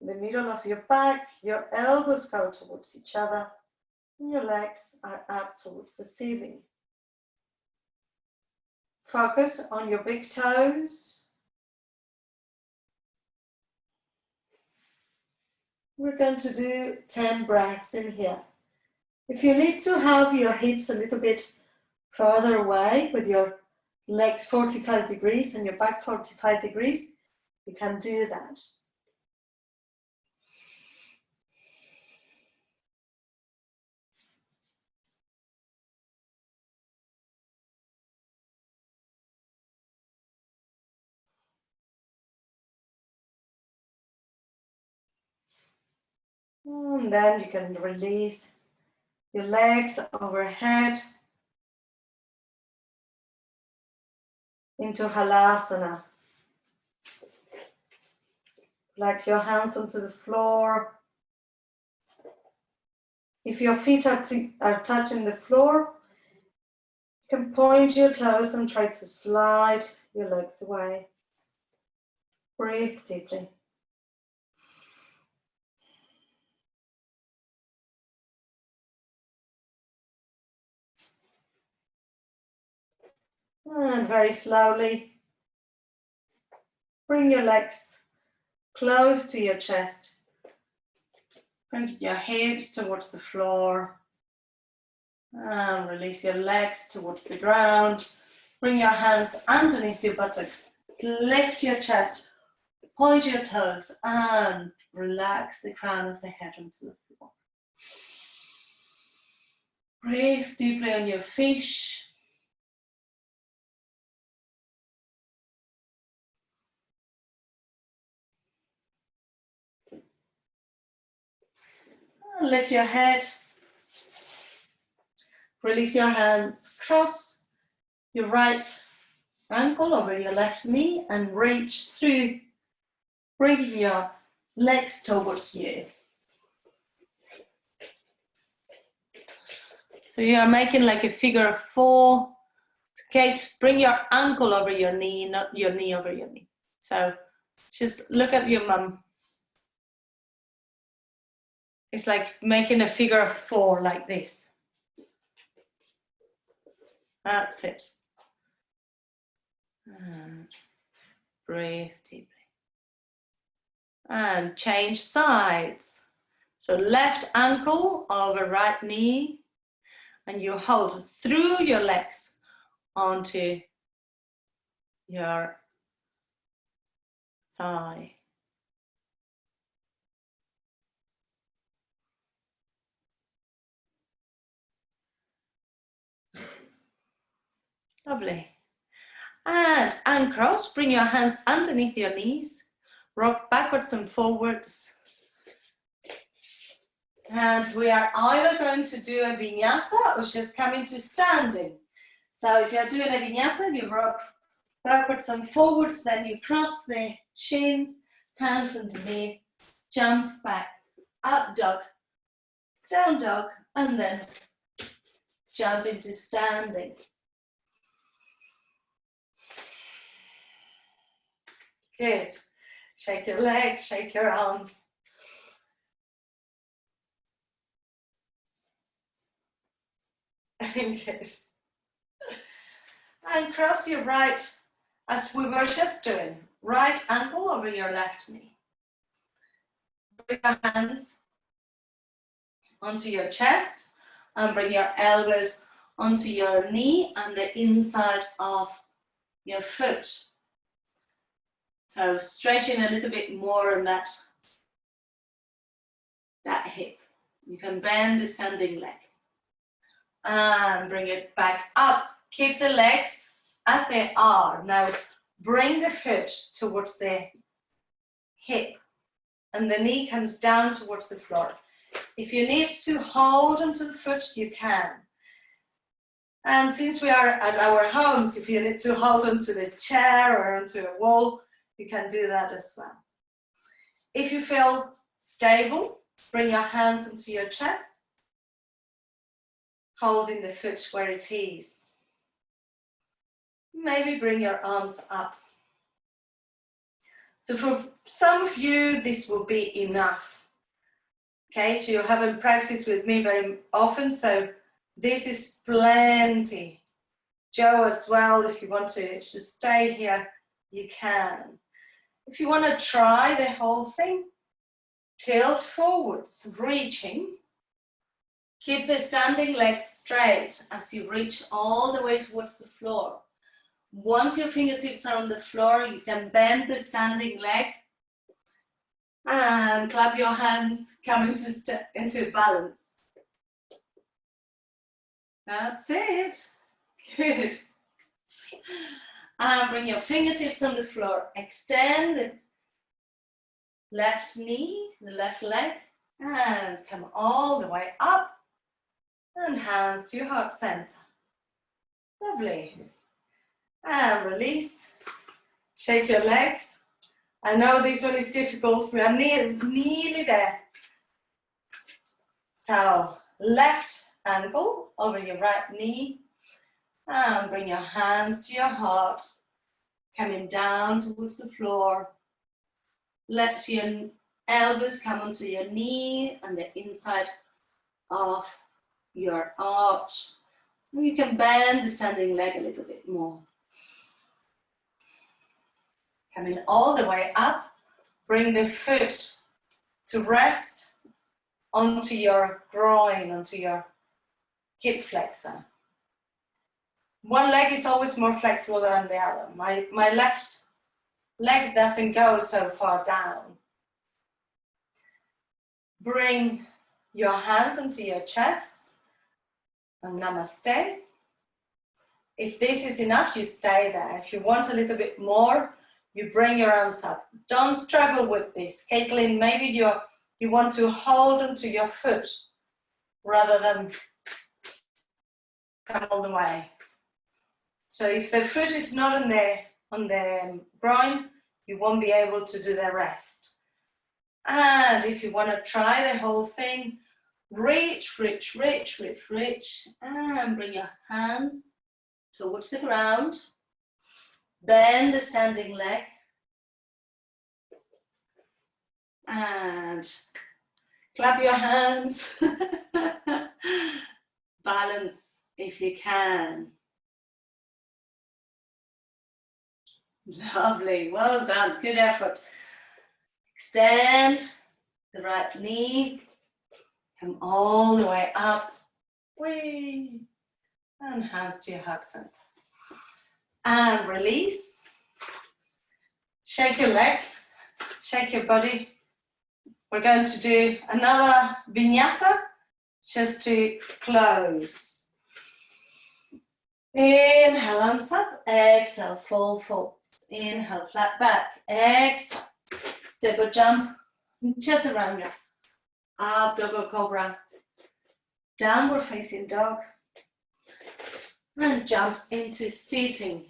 in the middle of your back, your elbows go towards each other, and your legs are up towards the ceiling. focus on your big toes. We're going to do 10 breaths in here. If you need to have your hips a little bit further away with your legs 45 degrees and your back 45 degrees, you can do that. And then you can release your legs overhead into Halasana. Relax your hands onto the floor. If your feet are touching the floor, you can point your toes and try to slide your legs away. Breathe deeply. And very slowly, bring your legs close to your chest. Bring your hips towards the floor. And release your legs towards the ground. Bring your hands underneath your buttocks. Lift your chest. Point your toes and relax the crown of the head onto the floor. Breathe deeply on your fish. And lift your head. Release your hands. Cross your right ankle over your left knee and reach through. Bring your legs towards you. So you are making like a figure of 4. Kate, bring your ankle over your knee, not your knee over your knee. So just look at your mum. It's like making a figure of 4 like this. That's it. And breathe deeply. And change sides. So left ankle over right knee. And you hold through your legs onto your thigh. Lovely. And uncross, bring your hands underneath your knees, rock backwards and forwards. And we are either going to do a vinyasa or just coming to standing. So if you're doing a vinyasa, you rock backwards and forwards, then you cross the shins, hands underneath, jump back, up dog, down dog, and then jump into standing. Good. Shake your legs, shake your arms. Good. And cross your right, as we were just doing, right ankle over your left knee. Bring your hands onto your chest and bring your elbows onto your knee and the inside of your foot. So stretching a little bit more on that hip. You can bend the standing leg. And bring it back up. Keep the legs as they are. Now bring the foot towards the hip and the knee comes down towards the floor. If you need to hold onto the foot, you can. And since we are at our homes, if you need to hold onto the chair or onto a wall, you can do that as well. If you feel stable, bring your hands into your chest, holding the foot where it is. Maybe bring your arms up. So for some of you, this will be enough. Okay, so you haven't practiced with me very often, so this is plenty Joe as well, if you want to just stay here, you can. If you want to try the whole thing, tilt forwards, reaching. Keep the standing legs straight as you reach all the way towards the floor. Once your fingertips are on the floor, you can bend the standing leg and clap your hands, come into balance. That's it. Good. And bring your fingertips on the floor. Extend the left knee, the left leg, and come all the way up. And hands to your heart center. Lovely. And release. Shake your legs. I know this one is difficult. We are nearly there. So, left ankle over your right knee. And bring your hands to your heart. Coming down towards the floor. Let your elbows come onto your knee and the inside of your arch. You can bend the standing leg a little bit more. Coming all the way up, bring the foot to rest onto your groin, onto your hip flexor. One leg is always more flexible than the other. My left leg doesn't go so far down. Bring your hands onto your chest. And namaste. If this is enough, you stay there. If you want a little bit more, you bring your arms up. Don't struggle with this. Caitlin, maybe you want to hold onto your foot rather than come all the way. So if the foot is not on the groin, you won't be able to do the rest. And if you want to try the whole thing, reach, reach, reach, reach, reach, and bring your hands towards the ground. Bend the standing leg. And clap your hands. Balance if you can. Lovely, well done, good effort. Extend the right knee. Come all the way up, whee, and hands to your heart center. And release. Shake your legs, shake your body. We're going to do another vinyasa just to close. Inhale, arms up, exhale, fall forwards. Inhale, flat back, exhale, step or jump, chaturanga. Up dog or cobra, downward facing dog, and jump into seating.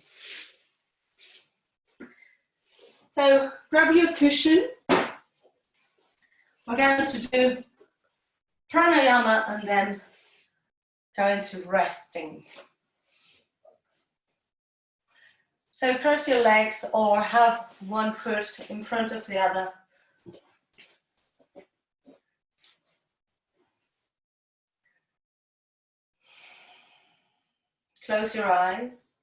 So grab your cushion. We're going to do pranayama and then go into resting. So cross your legs or have one foot in front of the other. Close your eyes.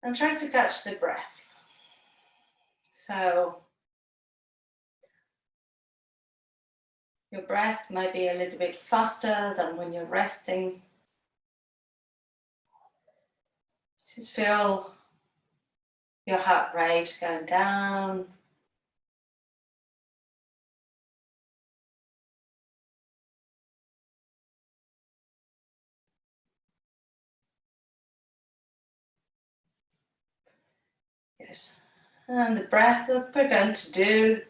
And try to catch the breath. So your breath might be a little bit faster than when you're resting. Just feel your heart rate going down. Good. And the breath that we're going to do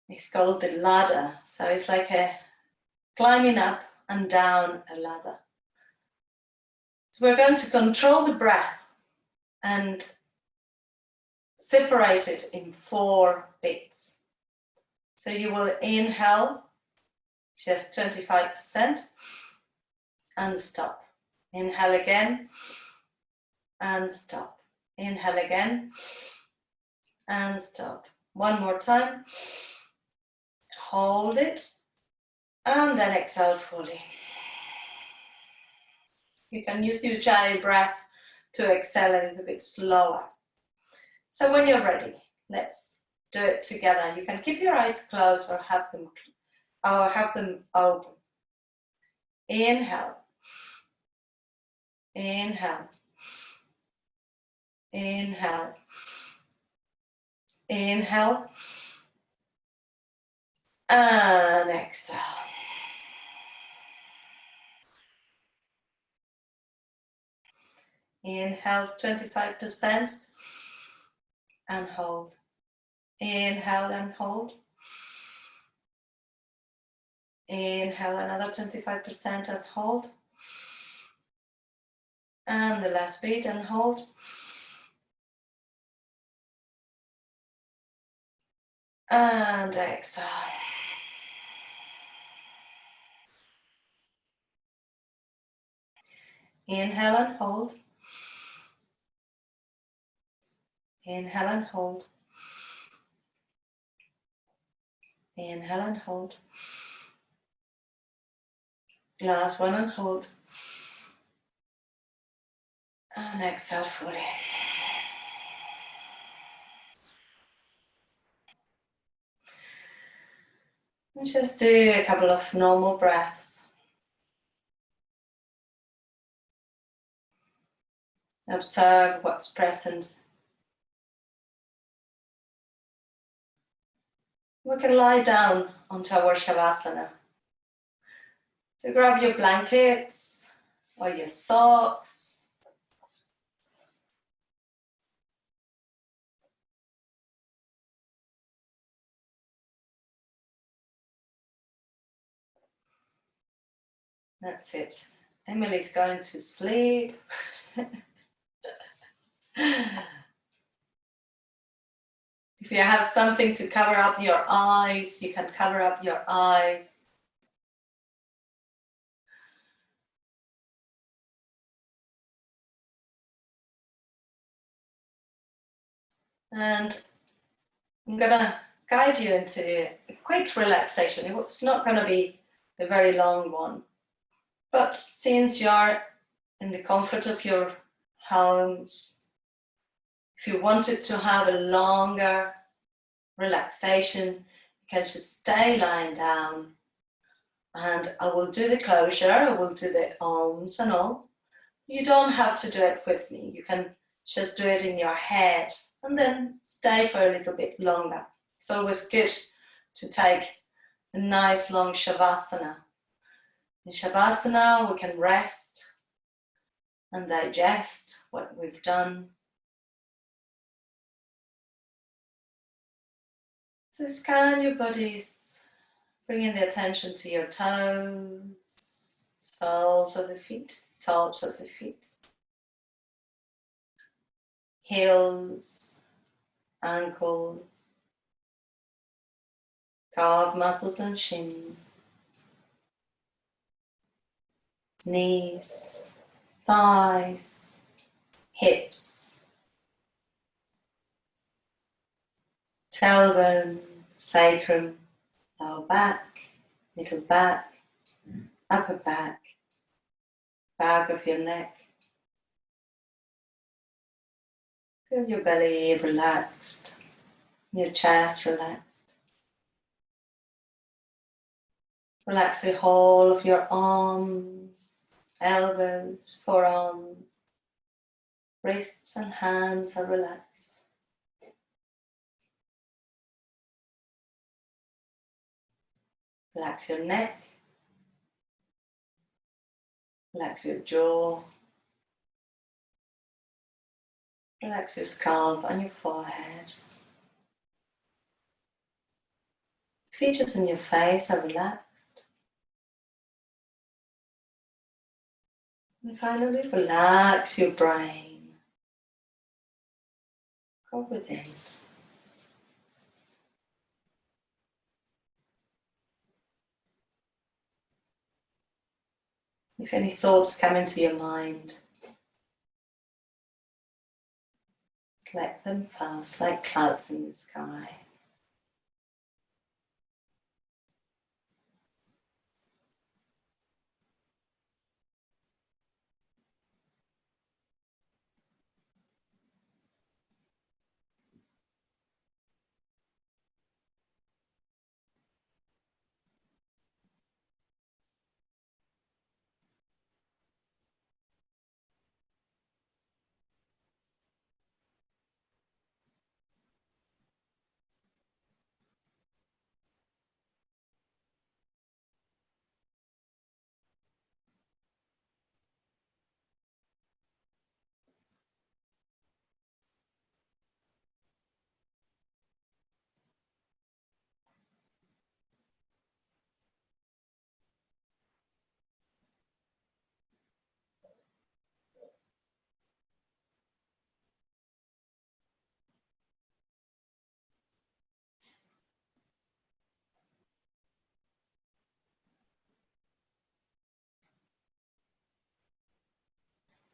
is called the ladder. So it's like a climbing up and down a ladder. So we're going to control the breath and separate it in 4 bits. So you will inhale just 25% and stop. Inhale again and stop. Inhale again and stop. One more time. hold it, and then exhale fully. You can use your Ujjayi breath to exhale a little bit slower. So when you're ready, let's do it together. You can keep your eyes closed or have them open. Inhale. Inhale. Inhale. Inhale. And exhale. Inhale 25% and hold. Inhale and hold. Inhale another 25% and hold. And the last beat and hold. And exhale. Inhale and hold. Inhale and hold. Inhale and hold. Last one and hold. And exhale fully. And just do a couple of normal breaths. Observe what's present. We can lie down onto our Shavasana. So grab your blankets or your socks. That's it. Emily's going to sleep. If you have something to cover up your eyes, you can cover up your eyes. And I'm going to guide you into a quick relaxation. It's not going to be a very long one. But since you're in the comfort of your homes, if you wanted to have a longer relaxation, you can just stay lying down. And I will do the closure, I will do the arms and all. You don't have to do it with me. You can just do it in your head and then stay for a little bit longer. It's always good to take a nice long Shavasana. In Shavasana, we can rest and digest what we've done. So scan your bodies, bringing the attention to your toes, soles of the feet, tops of the feet, heels, ankles, calf muscles and shins, knees, thighs, hips, tailbone, sacrum, lower back, middle back, upper back, back of your neck. Feel your belly relaxed, your chest relaxed. Relax the whole of your arms, elbows, forearms, wrists and hands are relaxed. Relax your neck, relax your jaw, relax your scalp and your forehead. Features in your face are relaxed. And finally, relax your brain. Go within. If any thoughts come into your mind, let them pass like clouds in the sky.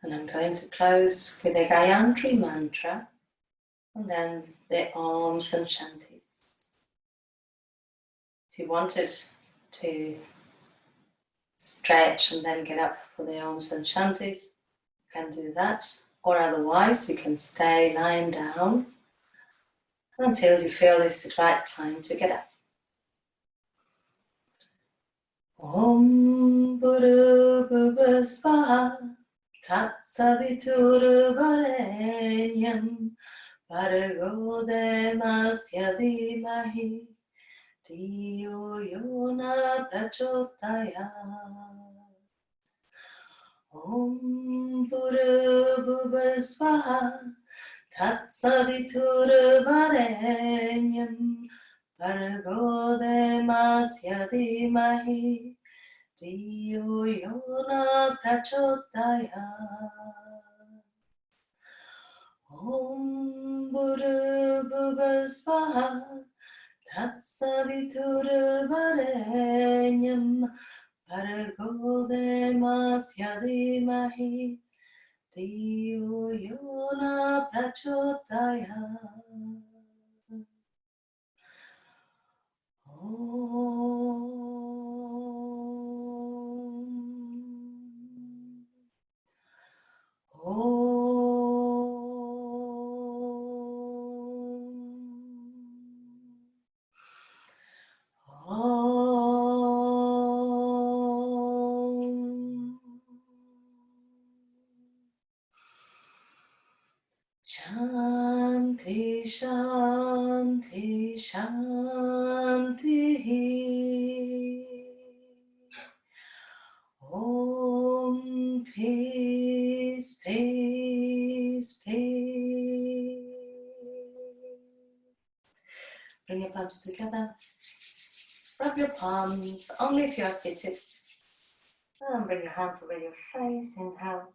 And I'm going to close with a Gayatri mantra and then the Oms and Shantis. If you wanted to stretch and then get up for the Oms and Shantis, you can do that. Or otherwise, you can stay lying down until you feel it's the right time to get up. Om Bhurabhuva Svaha Tat Saviturvarenyam Bhargo Demasya Dhimahi Dhiyo Yona Prachodayat. Om Bhurabhuva Svaha Tat Saviturvarenyam Bhargo Demasya Dhimahi Dhiyo Yona Prachodayat. Om Bhurabhuva Svaha Tat Saviturvarenyam Bhargo Demasya Dhimahi Dhiyo Yona Prachodayat. Shanti, Shanti, Shanti. Om, peace, peace, peace. Bring your palms together. Rub your palms only if you are seated. And bring your hands over your face. Inhale.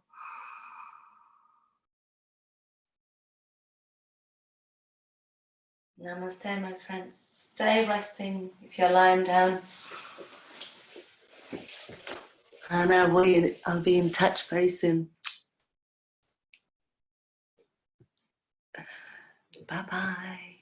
Namaste, my friends. Stay resting if you're lying down. And I'll be in touch very soon. Bye-bye.